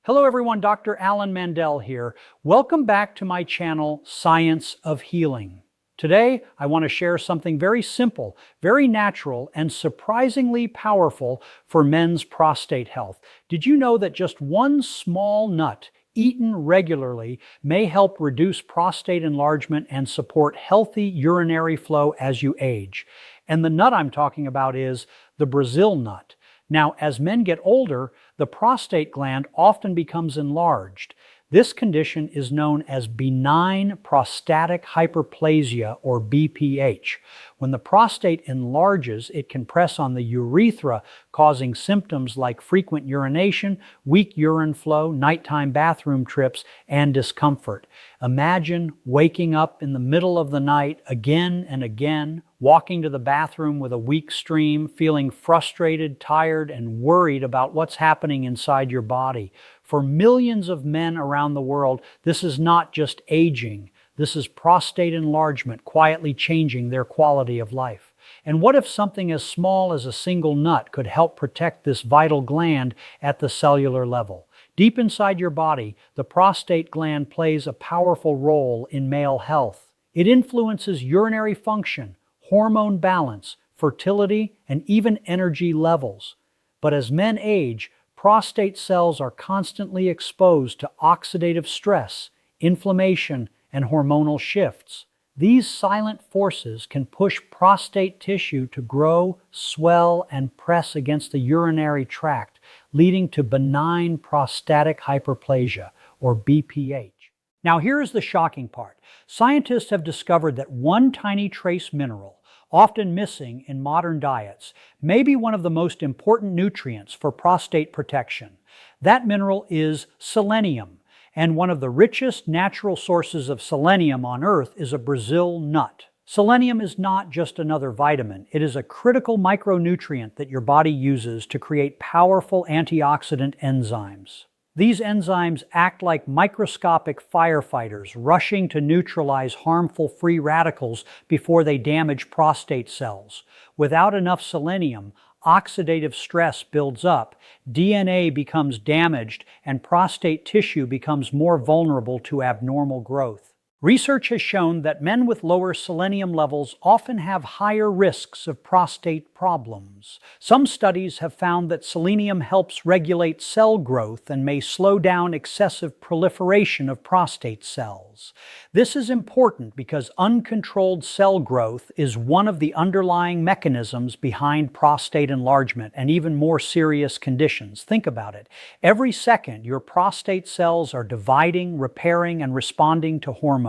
Hello everyone, Dr. Alan Mandell here. Welcome back to my channel, Science of Healing. Today, I want to share something very simple, very natural, and surprisingly powerful for men's prostate health. Did you know that just one small nut eaten regularly may help reduce prostate enlargement and support healthy urinary flow as you age? And the nut I'm talking about is the Brazil nut. Now, as men get older, the prostate gland often becomes enlarged. This condition is known as benign prostatic hyperplasia, or BPH. When the prostate enlarges, it can press on the urethra, causing symptoms like frequent urination, weak urine flow, nighttime bathroom trips, and discomfort. Imagine waking up in the middle of the night again and again, walking to the bathroom with a weak stream, feeling frustrated, tired, and worried about what's happening inside your body. For millions of men around the world, this is not just aging. This is prostate enlargement quietly changing their quality of life. And what if something as small as a single nut could help protect this vital gland at the cellular level? Deep inside your body, the prostate gland plays a powerful role in male health. It influences urinary function, hormone balance, fertility, and even energy levels. But as men age, prostate cells are constantly exposed to oxidative stress, inflammation, and hormonal shifts. These silent forces can push prostate tissue to grow, swell, and press against the urinary tract, leading to benign prostatic hyperplasia, or BPH. Now here's the shocking part. Scientists have discovered that one tiny trace mineral, often missing in modern diets, may be one of the most important nutrients for prostate protection. That mineral is selenium, and one of the richest natural sources of selenium on Earth is a Brazil nut. Selenium is not just another vitamin. It is a critical micronutrient that your body uses to create powerful antioxidant enzymes. These enzymes act like microscopic firefighters, rushing to neutralize harmful free radicals before they damage prostate cells. Without enough selenium, oxidative stress builds up, DNA becomes damaged, and prostate tissue becomes more vulnerable to abnormal growth. Research has shown that men with lower selenium levels often have higher risks of prostate problems. Some studies have found that selenium helps regulate cell growth and may slow down excessive proliferation of prostate cells. This is important because uncontrolled cell growth is one of the underlying mechanisms behind prostate enlargement and even more serious conditions. Think about it. Every second, your prostate cells are dividing, repairing, and responding to hormones.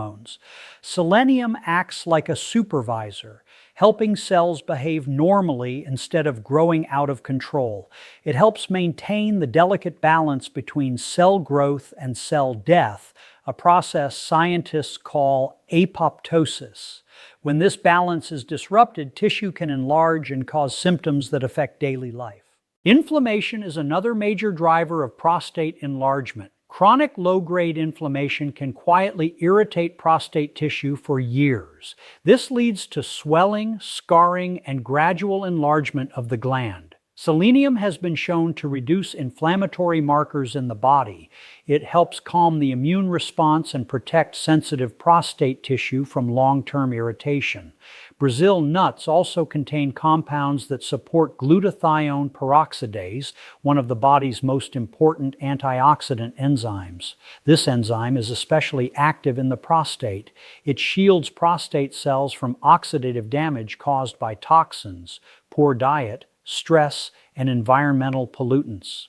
Selenium acts like a supervisor, helping cells behave normally instead of growing out of control. It helps maintain the delicate balance between cell growth and cell death, a process scientists call apoptosis. When this balance is disrupted, tissue can enlarge and cause symptoms that affect daily life. Inflammation is another major driver of prostate enlargement. Chronic low-grade inflammation can quietly irritate prostate tissue for years. This leads to swelling, scarring, and gradual enlargement of the gland. Selenium has been shown to reduce inflammatory markers in the body. It helps calm the immune response and protect sensitive prostate tissue from long-term irritation. Brazil nuts also contain compounds that support glutathione peroxidase, one of the body's most important antioxidant enzymes. This enzyme is especially active in the prostate. It shields prostate cells from oxidative damage caused by toxins, poor diet, stress, and environmental pollutants.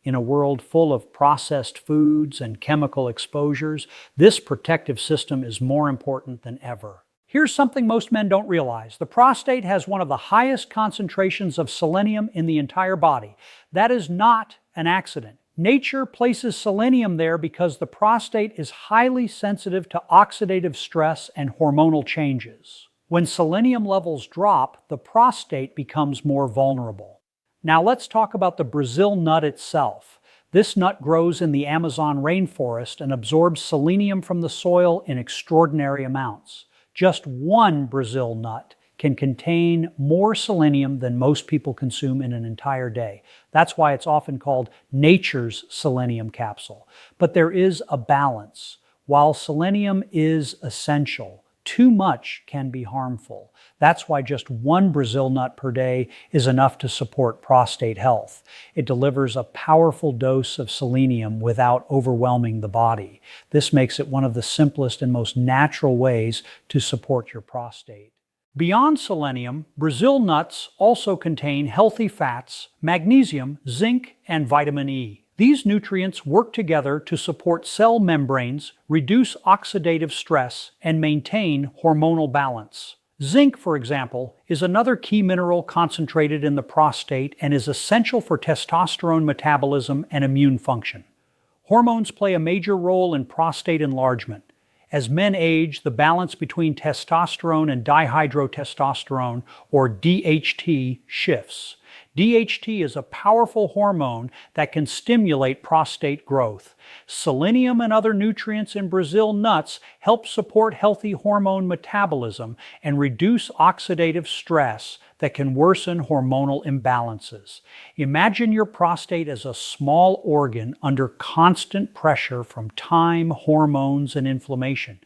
In a world full of processed foods and chemical exposures, this protective system is more important than ever. Here's something most men don't realize. The prostate has one of the highest concentrations of selenium in the entire body. That is not an accident. Nature places selenium there because the prostate is highly sensitive to oxidative stress and hormonal changes. When selenium levels drop, the prostate becomes more vulnerable. Now let's talk about the Brazil nut itself. This nut grows in the Amazon rainforest and absorbs selenium from the soil in extraordinary amounts. Just one Brazil nut can contain more selenium than most people consume in an entire day. That's why it's often called nature's selenium capsule. But there is a balance. While selenium is essential, too much can be harmful. That's why just one Brazil nut per day is enough to support prostate health. It delivers a powerful dose of selenium without overwhelming the body. This makes it one of the simplest and most natural ways to support your prostate. Beyond selenium, Brazil nuts also contain healthy fats, magnesium, zinc, and vitamin E. These nutrients work together to support cell membranes, reduce oxidative stress, and maintain hormonal balance. Zinc, for example, is another key mineral concentrated in the prostate and is essential for testosterone metabolism and immune function. Hormones play a major role in prostate enlargement. As men age, the balance between testosterone and dihydrotestosterone, or DHT, shifts. DHT is a powerful hormone that can stimulate prostate growth. Selenium and other nutrients in Brazil nuts help support healthy hormone metabolism and reduce oxidative stress that can worsen hormonal imbalances. Imagine your prostate as a small organ under constant pressure from time, hormones, and inflammation.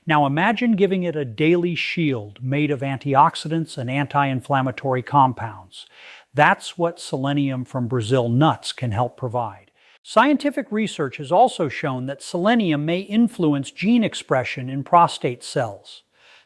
Now imagine giving it a daily shield made of antioxidants and anti-inflammatory compounds. That's what selenium from Brazil nuts can help provide. Scientific research has also shown that selenium may influence gene expression in prostate cells.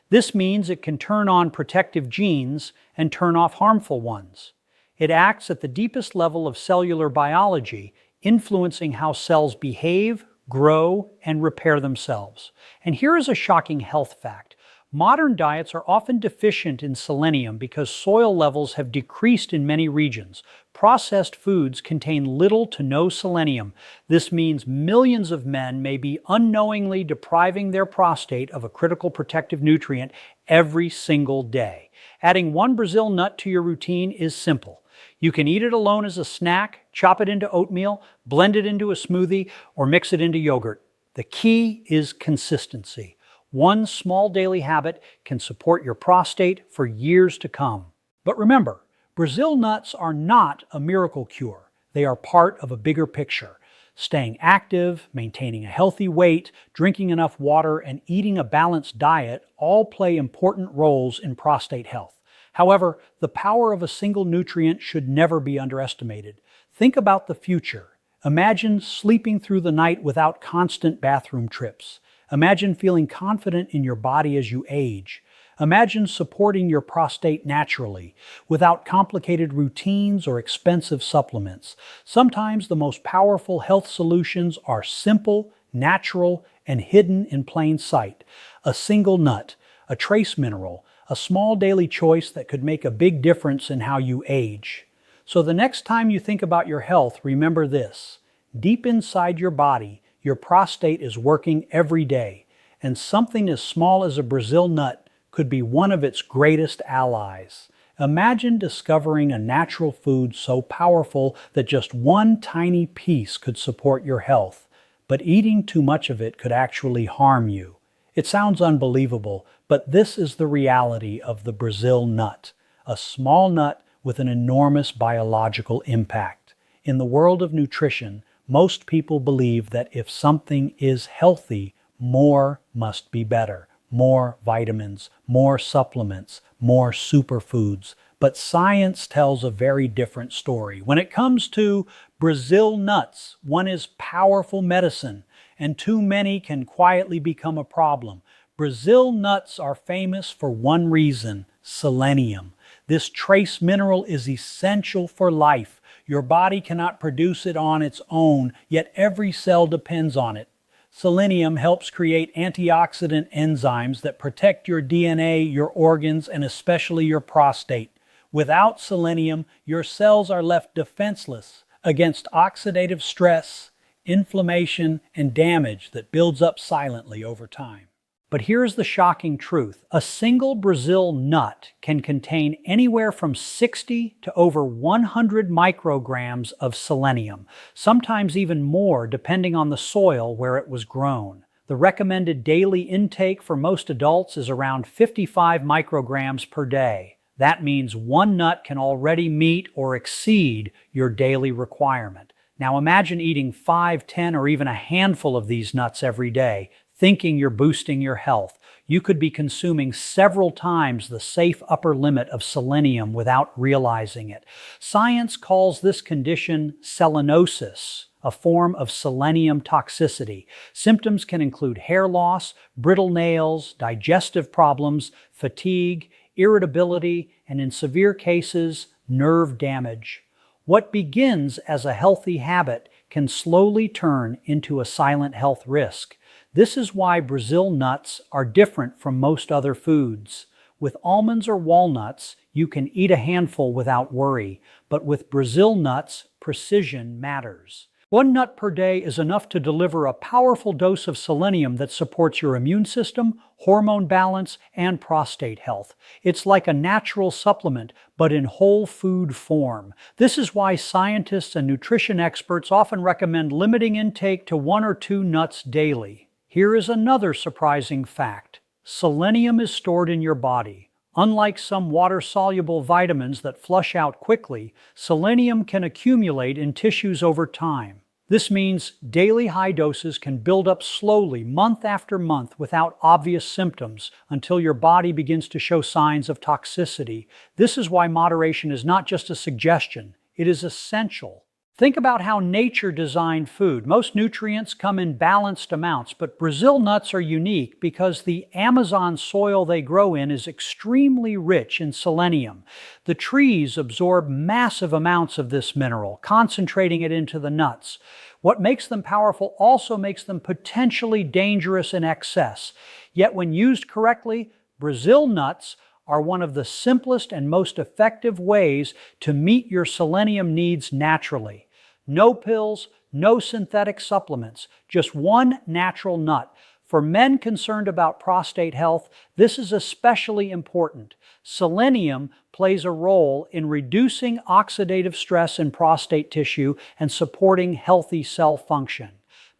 This means it can turn on protective genes and turn off harmful ones. It acts at the deepest level of cellular biology, influencing how cells behave, grow, and repair themselves. And here is a shocking health fact. Modern diets are often deficient in selenium because soil levels have decreased in many regions. Processed foods contain little to no selenium. This means millions of men may be unknowingly depriving their prostate of a critical protective nutrient every single day. Adding one Brazil nut to your routine is simple. You can eat it alone as a snack, chop it into oatmeal, blend it into a smoothie, or mix it into yogurt. The key is consistency. One small daily habit can support your prostate for years to come. But remember, Brazil nuts are not a miracle cure. They are part of a bigger picture. Staying active, maintaining a healthy weight, drinking enough water, and eating a balanced diet all play important roles in prostate health. However, the power of a single nutrient should never be underestimated. Think about the future. Imagine sleeping through the night without constant bathroom trips. Imagine feeling confident in your body as you age. Imagine supporting your prostate naturally, without complicated routines or expensive supplements. Sometimes the most powerful health solutions are simple, natural, and hidden in plain sight. A single nut, a trace mineral, a small daily choice that could make a big difference in how you age. So the next time you think about your health, remember this. Deep inside your body, your prostate is working every day, and something as small as a Brazil nut could be one of its greatest allies. Imagine discovering a natural food so powerful that just one tiny piece could support your health, but eating too much of it could actually harm you. It sounds unbelievable, but this is the reality of the Brazil nut, a small nut with an enormous biological impact. In the world of nutrition, most people believe that if something is healthy, more must be better. More vitamins, more supplements, more superfoods. But science tells a very different story. When it comes to Brazil nuts, one is powerful medicine, and too many can quietly become a problem. Brazil nuts are famous for one reason: selenium. This trace mineral is essential for life. Your body cannot produce it on its own, yet every cell depends on it. Selenium helps create antioxidant enzymes that protect your DNA, your organs, and especially your prostate. Without selenium, your cells are left defenseless against oxidative stress, inflammation, and damage that builds up silently over time. But here's the shocking truth. A single Brazil nut can contain anywhere from 60 to over 100 micrograms of selenium, sometimes even more depending on the soil where it was grown. The recommended daily intake for most adults is around 55 micrograms per day. That means one nut can already meet or exceed your daily requirement. Now imagine eating 5, 10, or even a handful of these nuts every day, thinking you're boosting your health. You could be consuming several times the safe upper limit of selenium without realizing it. Science calls this condition selenosis, a form of selenium toxicity. Symptoms can include hair loss, brittle nails, digestive problems, fatigue, irritability, and in severe cases, nerve damage. What begins as a healthy habit can slowly turn into a silent health risk. This is why Brazil nuts are different from most other foods. With almonds or walnuts, you can eat a handful without worry, but with Brazil nuts, precision matters. One nut per day is enough to deliver a powerful dose of selenium that supports your immune system, hormone balance, and prostate health. It's like a natural supplement, but in whole food form. This is why scientists and nutrition experts often recommend limiting intake to 1 or 2 nuts daily. Here is another surprising fact. Selenium is stored in your body. Unlike some water-soluble vitamins that flush out quickly, selenium can accumulate in tissues over time. This means daily high doses can build up slowly, month after month, without obvious symptoms until your body begins to show signs of toxicity. This is why moderation is not just a suggestion, it is essential. Think about how nature designed food. Most nutrients come in balanced amounts, but Brazil nuts are unique because the Amazon soil they grow in is extremely rich in selenium. The trees absorb massive amounts of this mineral, concentrating it into the nuts. What makes them powerful also makes them potentially dangerous in excess. Yet when used correctly, Brazil nuts are one of the simplest and most effective ways to meet your selenium needs naturally. No pills, no synthetic supplements, just one natural nut. For men concerned about prostate health, this is especially important. Selenium plays a role in reducing oxidative stress in prostate tissue and supporting healthy cell function.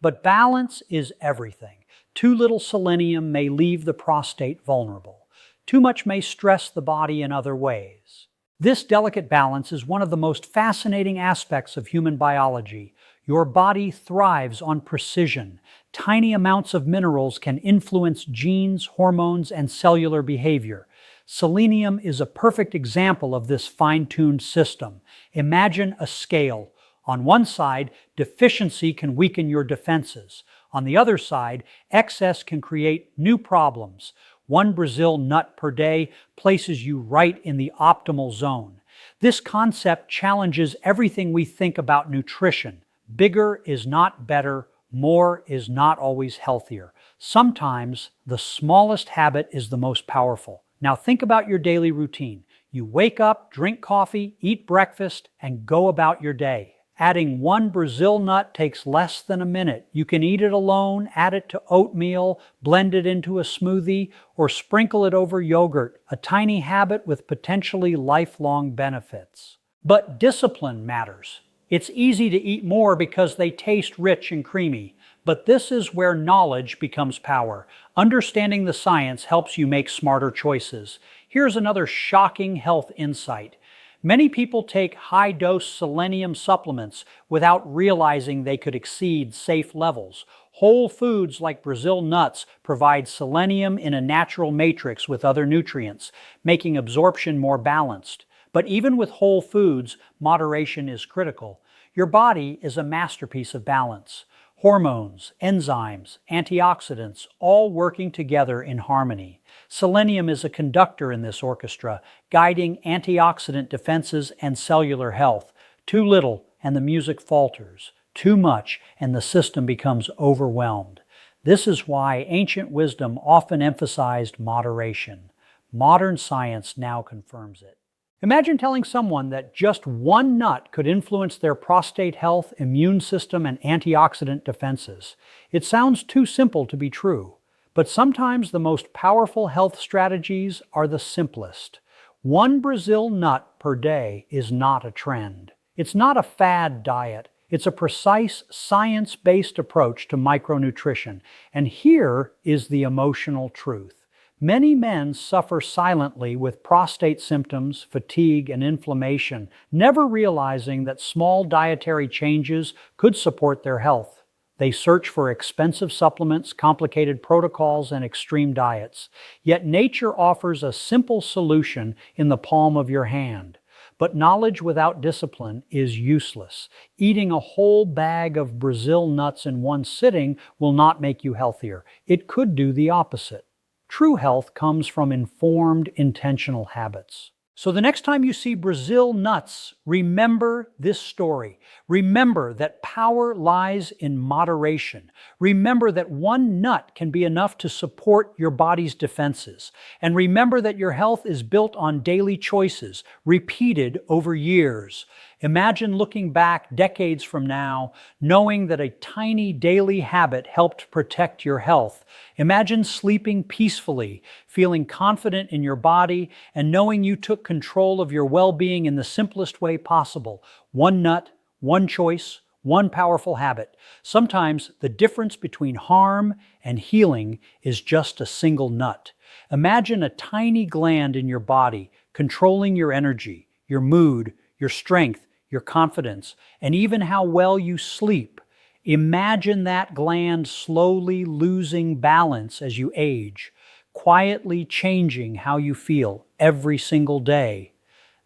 But balance is everything. Too little selenium may leave the prostate vulnerable. Too much may stress the body in other ways. This delicate balance is one of the most fascinating aspects of human biology. Your body thrives on precision. Tiny amounts of minerals can influence genes, hormones, and cellular behavior. Selenium is a perfect example of this fine-tuned system. Imagine a scale. On one side, deficiency can weaken your defenses. On the other side, excess can create new problems. One Brazil nut per day places you right in the optimal zone. This concept challenges everything we think about nutrition. Bigger is not better, more is not always healthier. Sometimes the smallest habit is the most powerful. Now think about your daily routine. You wake up, drink coffee, eat breakfast, and go about your day. Adding one Brazil nut takes less than a minute. You can eat it alone, add it to oatmeal, blend it into a smoothie, or sprinkle it over yogurt, a tiny habit with potentially lifelong benefits. But discipline matters. It's easy to eat more because they taste rich and creamy. But this is where knowledge becomes power. Understanding the science helps you make smarter choices. Here's another shocking health insight. Many people take high-dose selenium supplements without realizing they could exceed safe levels. Whole foods like Brazil nuts provide selenium in a natural matrix with other nutrients, making absorption more balanced. But even with whole foods, moderation is critical. Your body is a masterpiece of balance. Hormones, enzymes, antioxidants, all working together in harmony. Selenium is a conductor in this orchestra, guiding antioxidant defenses and cellular health. Too little, and the music falters. Too much, and the system becomes overwhelmed. This is why ancient wisdom often emphasized moderation. Modern science now confirms it. Imagine telling someone that just one nut could influence their prostate health, immune system, and antioxidant defenses. It sounds too simple to be true, but sometimes the most powerful health strategies are the simplest. One Brazil nut per day is not a trend. It's not a fad diet. It's a precise, science-based approach to micronutrition. And here is the emotional truth. Many men suffer silently with prostate symptoms, fatigue, and inflammation, never realizing that small dietary changes could support their health. They search for expensive supplements, complicated protocols, and extreme diets. Yet nature offers a simple solution in the palm of your hand. But knowledge without discipline is useless. Eating a whole bag of Brazil nuts in one sitting will not make you healthier. It could do the opposite. True health comes from informed, intentional habits. So the next time you see Brazil nuts, remember this story. Remember that power lies in moderation. Remember that one nut can be enough to support your body's defenses. And remember that your health is built on daily choices, repeated over years. Imagine looking back decades from now, knowing that a tiny daily habit helped protect your health. Imagine sleeping peacefully, feeling confident in your body, and knowing you took control of your well-being in the simplest way possible. One nut, one choice, one powerful habit. Sometimes the difference between harm and healing is just a single nut. Imagine a tiny gland in your body controlling your energy, your mood, your strength, your confidence, and even how well you sleep. Imagine that gland slowly losing balance as you age, quietly changing how you feel every single day.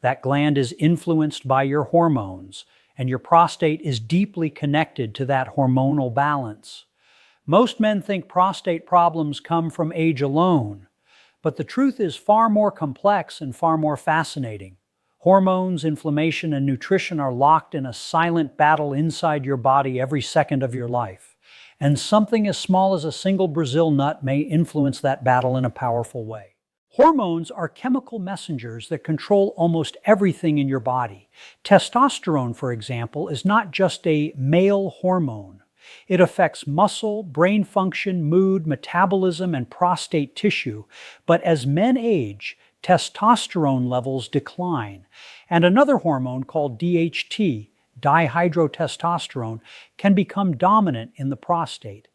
That gland is influenced by your hormones, and your prostate is deeply connected to that hormonal balance. Most men think prostate problems come from age alone, but the truth is far more complex and far more fascinating. Hormones, inflammation, and nutrition are locked in a silent battle inside your body every second of your life. And something as small as a single Brazil nut may influence that battle in a powerful way. Hormones are chemical messengers that control almost everything in your body. Testosterone, for example, is not just a male hormone. It affects muscle, brain function, mood, metabolism, and prostate tissue. But as men age, testosterone levels decline, and another hormone called DHT, dihydrotestosterone, can become dominant in the prostate.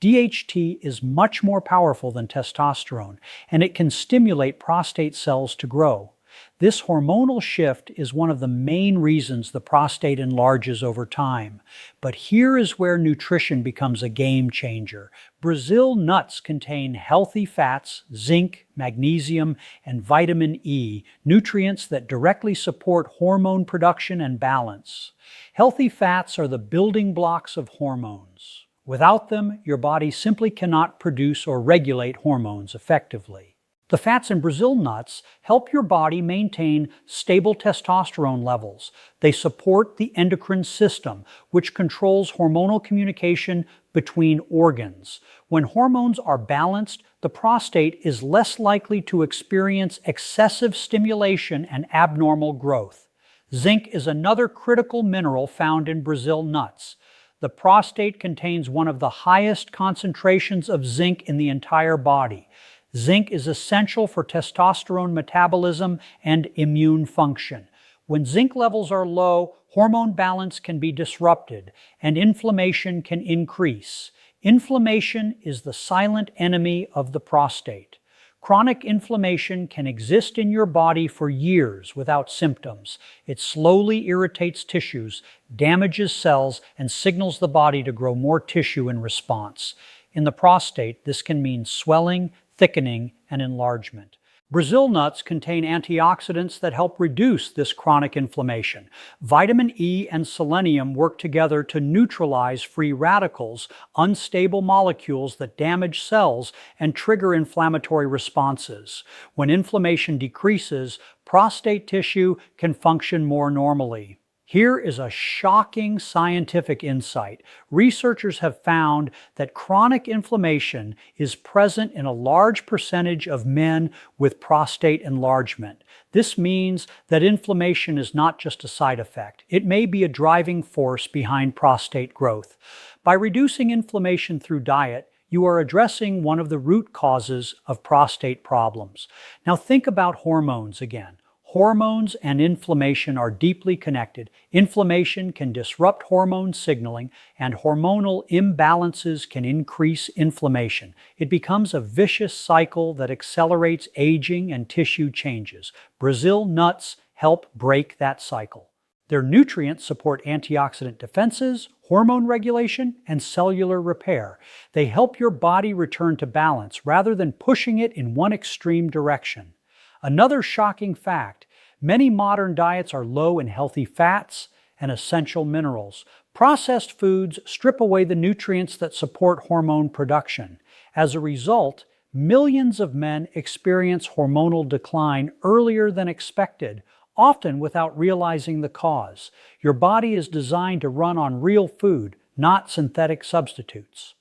DHT is much more powerful than testosterone, and it can stimulate prostate cells to grow. This hormonal shift is one of the main reasons the prostate enlarges over time. But here is where nutrition becomes a game changer. Brazil nuts contain healthy fats, zinc, magnesium, and vitamin E, nutrients that directly support hormone production and balance. Healthy fats are the building blocks of hormones. Without them, your body simply cannot produce or regulate hormones effectively. The fats in Brazil nuts help your body maintain stable testosterone levels. They support the endocrine system, which controls hormonal communication between organs. When hormones are balanced, the prostate is less likely to experience excessive stimulation and abnormal growth. Zinc is another critical mineral found in Brazil nuts. The prostate contains one of the highest concentrations of zinc in the entire body. Zinc is essential for testosterone metabolism and immune function. When zinc levels are low, hormone balance can be disrupted and inflammation can increase. Inflammation is the silent enemy of the prostate. Chronic inflammation can exist in your body for years without symptoms. It slowly irritates tissues, damages cells, and signals the body to grow more tissue in response. In the prostate, this can mean swelling, thickening, and enlargement. Brazil nuts contain antioxidants that help reduce this chronic inflammation. Vitamin E and selenium work together to neutralize free radicals, unstable molecules that damage cells and trigger inflammatory responses. When inflammation decreases, prostate tissue can function more normally. Here is a shocking scientific insight. Researchers have found that chronic inflammation is present in a large percentage of men with prostate enlargement. This means that inflammation is not just a side effect. It may be a driving force behind prostate growth. By reducing inflammation through diet, you are addressing one of the root causes of prostate problems. Now think about hormones again. Hormones and inflammation are deeply connected. Inflammation can disrupt hormone signaling, and hormonal imbalances can increase inflammation. It becomes a vicious cycle that accelerates aging and tissue changes. Brazil nuts help break that cycle. Their nutrients support antioxidant defenses, hormone regulation, and cellular repair. They help your body return to balance rather than pushing it in one extreme direction. Another shocking fact: many modern diets are low in healthy fats and essential minerals. Processed foods strip away the nutrients that support hormone production. As a result, millions of men experience hormonal decline earlier than expected, often without realizing the cause. Your body is designed to run on real food, not synthetic substitutes.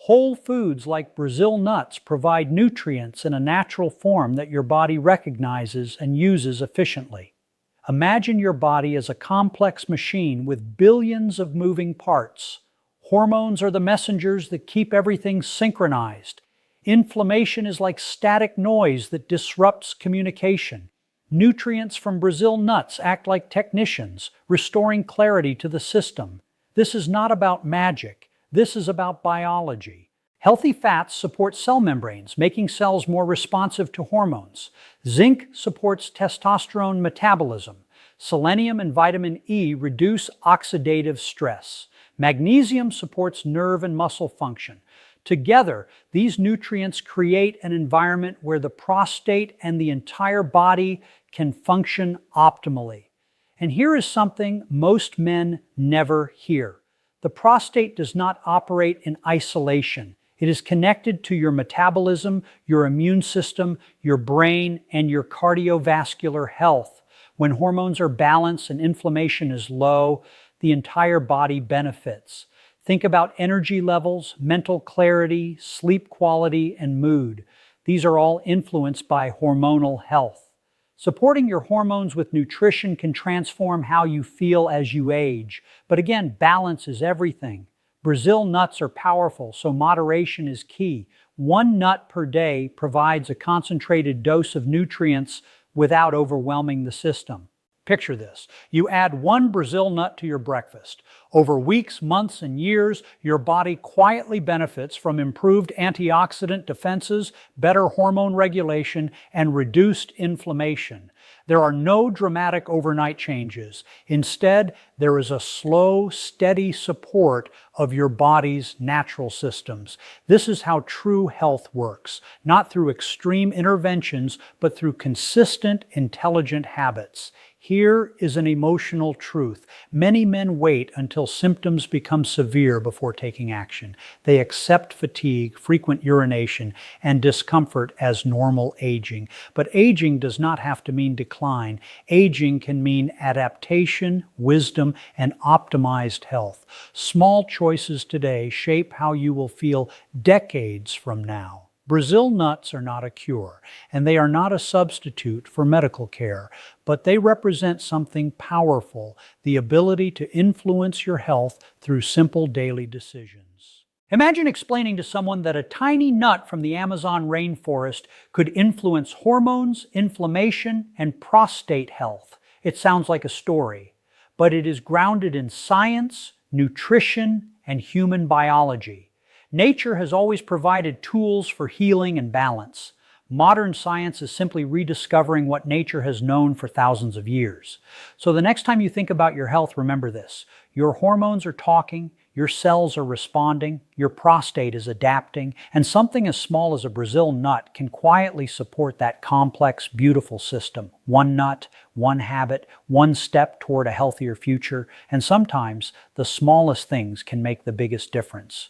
Whole foods like Brazil nuts provide nutrients in a natural form that your body recognizes and uses efficiently. Imagine your body as a complex machine with billions of moving parts. Hormones are the messengers that keep everything synchronized. Inflammation is like static noise that disrupts communication. Nutrients from Brazil nuts act like technicians, restoring clarity to the system. This is not about magic. This is about biology. Healthy fats support cell membranes, making cells more responsive to hormones. Zinc supports testosterone metabolism. Selenium and vitamin E reduce oxidative stress. Magnesium supports nerve and muscle function. Together, these nutrients create an environment where the prostate and the entire body can function optimally. And here is something most men never hear. The prostate does not operate in isolation. It is connected to your metabolism, your immune system, your brain, and your cardiovascular health. When hormones are balanced and inflammation is low, the entire body benefits. Think about energy levels, mental clarity, sleep quality, and mood. These are all influenced by hormonal health. Supporting your hormones with nutrition can transform how you feel as you age. But again, balance is everything. Brazil nuts are powerful, so moderation is key. One nut per day provides a concentrated dose of nutrients without overwhelming the system. Picture this. You add one Brazil nut to your breakfast. Over weeks, months, and years, your body quietly benefits from improved antioxidant defenses, better hormone regulation, and reduced inflammation. There are no dramatic overnight changes. Instead, there is a slow, steady support of your body's natural systems. This is how true health works, not through extreme interventions, but through consistent, intelligent habits. Here is an emotional truth. Many men wait until symptoms become severe before taking action. They accept fatigue, frequent urination, and discomfort as normal aging. But aging does not have to mean decline. Aging can mean adaptation, wisdom, and optimized health. Small choices today shape how you will feel decades from now. Brazil nuts are not a cure, and they are not a substitute for medical care, but they represent something powerful, the ability to influence your health through simple daily decisions. Imagine explaining to someone that a tiny nut from the Amazon rainforest could influence hormones, inflammation, and prostate health. It sounds like a story, but it is grounded in science, nutrition, and human biology. Nature has always provided tools for healing and balance. Modern science is simply rediscovering what nature has known for thousands of years. So the next time you think about your health, remember this. Your hormones are talking, your cells are responding, your prostate is adapting, and something as small as a Brazil nut can quietly support that complex, beautiful system. One nut, one habit, one step toward a healthier future, and sometimes the smallest things can make the biggest difference.